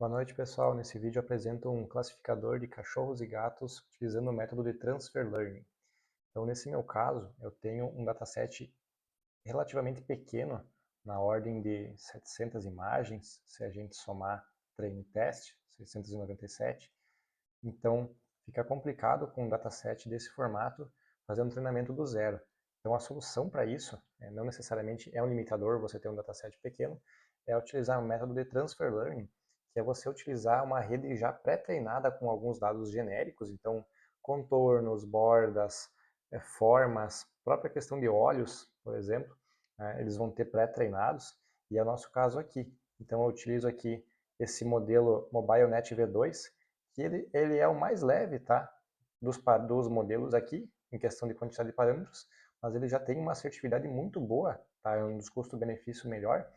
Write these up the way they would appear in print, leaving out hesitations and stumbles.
Boa noite, pessoal. Nesse vídeo eu apresento um classificador de cachorros e gatos utilizando o método de Transfer Learning. Então, nesse meu caso, eu tenho um dataset relativamente pequeno, na ordem de 700 imagens, se a gente somar treino e teste, 697. Então, fica complicado com um dataset desse formato fazer um treinamento do zero. Então, a solução para isso, não necessariamente é um limitador você ter um dataset pequeno, é utilizar o método de Transfer Learning, que é você utilizar uma rede já pré-treinada com alguns dados genéricos, então contornos, bordas, formas, própria questão de olhos, por exemplo, eles vão ter pré-treinados, e é o nosso caso aqui. Então eu utilizo aqui esse modelo MobileNet V2, que ele é o mais leve, tá, dos modelos aqui, em questão de quantidade de parâmetros, mas ele já tem uma assertividade muito boa, tá, é um dos custo-benefício melhor,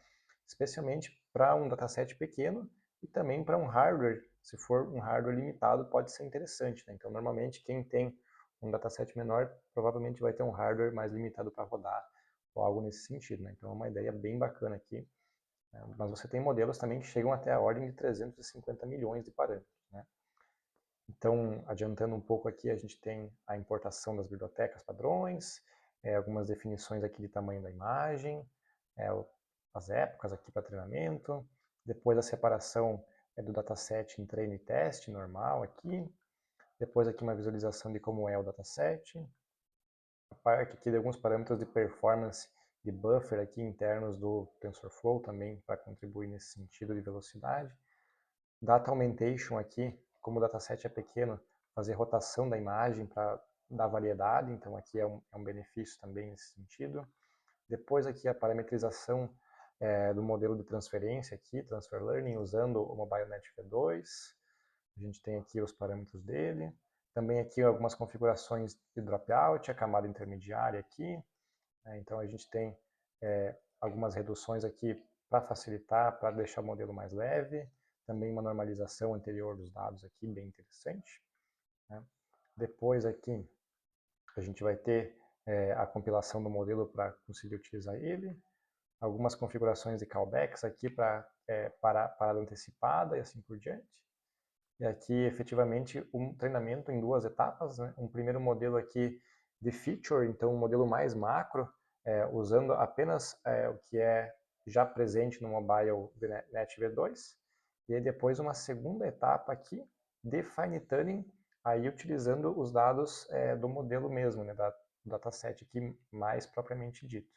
especialmente para um dataset pequeno e também para um hardware, se for um hardware limitado, pode ser interessante, né? Então, normalmente, quem tem um dataset menor, provavelmente vai ter um hardware mais limitado para rodar, ou algo nesse sentido, né? Então, é uma ideia bem bacana aqui. Mas você tem modelos também que chegam até a ordem de 350 milhões de parâmetros, né? Então, adiantando um pouco aqui, a gente tem a importação das bibliotecas padrões, algumas definições aqui de tamanho da imagem, as épocas aqui para treinamento, depois a separação do dataset em treino e teste normal aqui, depois aqui uma visualização de como é o dataset, a parte aqui de alguns parâmetros de performance de buffer aqui internos do TensorFlow também para contribuir nesse sentido de velocidade, data augmentation aqui, como o dataset é pequeno, fazer rotação da imagem para dar variedade, então aqui é um benefício também nesse sentido. Depois aqui a parametrização do modelo de transferência aqui, Transfer Learning, usando o MobileNet V2. A gente tem aqui os parâmetros dele. Também aqui algumas configurações de dropout, a camada intermediária aqui. Então a gente tem algumas reduções aqui para facilitar, para deixar o modelo mais leve. Também uma normalização anterior dos dados aqui, bem interessante. Né? Depois aqui a gente vai ter a compilação do modelo para conseguir utilizar ele. Algumas configurações de callbacks aqui para parada antecipada e assim por diante. E aqui, efetivamente, um treinamento em duas etapas, né? Um primeiro modelo aqui de feature, então um modelo mais macro, usando apenas o que é já presente no Mobile Net V2. E aí depois uma segunda etapa aqui de fine tuning, aí utilizando os dados do modelo mesmo, né? Do dataset aqui mais propriamente dito.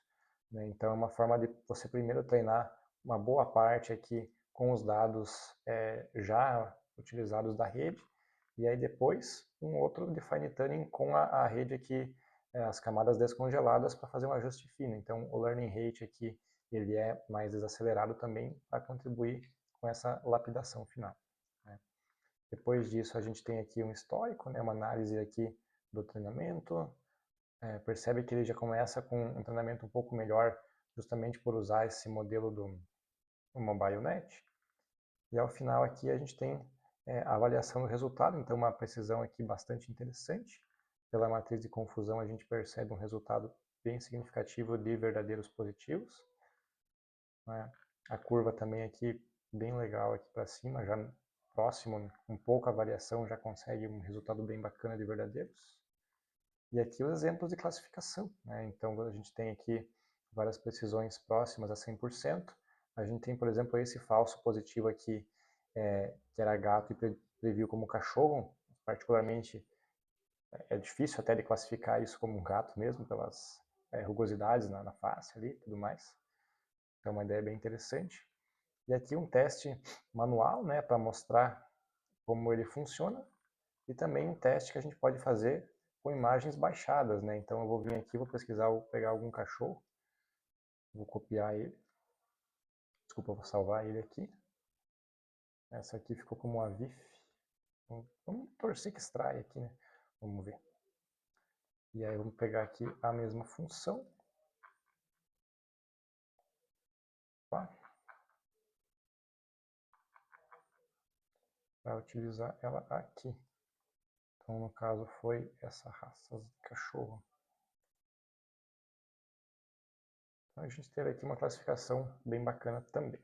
Né? Então é uma forma de você primeiro treinar uma boa parte aqui com os dados já utilizados da rede, e aí depois um outro de fine tuning com a rede aqui, as camadas descongeladas para fazer um ajuste fino. Então o learning rate aqui ele é mais desacelerado também para contribuir com essa lapidação final. Né? Depois disso a gente tem aqui um histórico, né, uma análise aqui do treinamento, percebe que ele já começa com um treinamento um pouco melhor justamente por usar esse modelo do MobileNet. E ao final aqui a gente tem a avaliação do resultado, então uma precisão aqui bastante interessante. Pela matriz de confusão a gente percebe um resultado bem significativo de verdadeiros positivos. Né? A curva também aqui bem legal aqui para cima, já próximo, com pouca variação, já consegue um resultado bem bacana de verdadeiros. E aqui os exemplos de classificação. Né? Então a gente tem aqui várias precisões próximas a 100%. A gente tem, por exemplo, esse falso positivo aqui, que era gato e previu como cachorro. Particularmente, é difícil até de classificar isso como um gato mesmo, pelas rugosidades na face ali e tudo mais. Então, uma ideia bem interessante. E aqui um teste manual, né, para mostrar como ele funciona. E também um teste que a gente pode fazer com imagens baixadas, né? Então eu vou vir aqui, vou pesquisar, vou pegar algum cachorro, vou copiar ele. Desculpa, vou salvar ele aqui. Essa aqui ficou como a VIF. Vamos torcer que extrai aqui, né? Vamos ver. E aí vamos pegar aqui a mesma função. Tá? Para utilizar ela aqui. Então no caso foi essa raça de cachorro. Então a gente teve aqui uma classificação bem bacana também.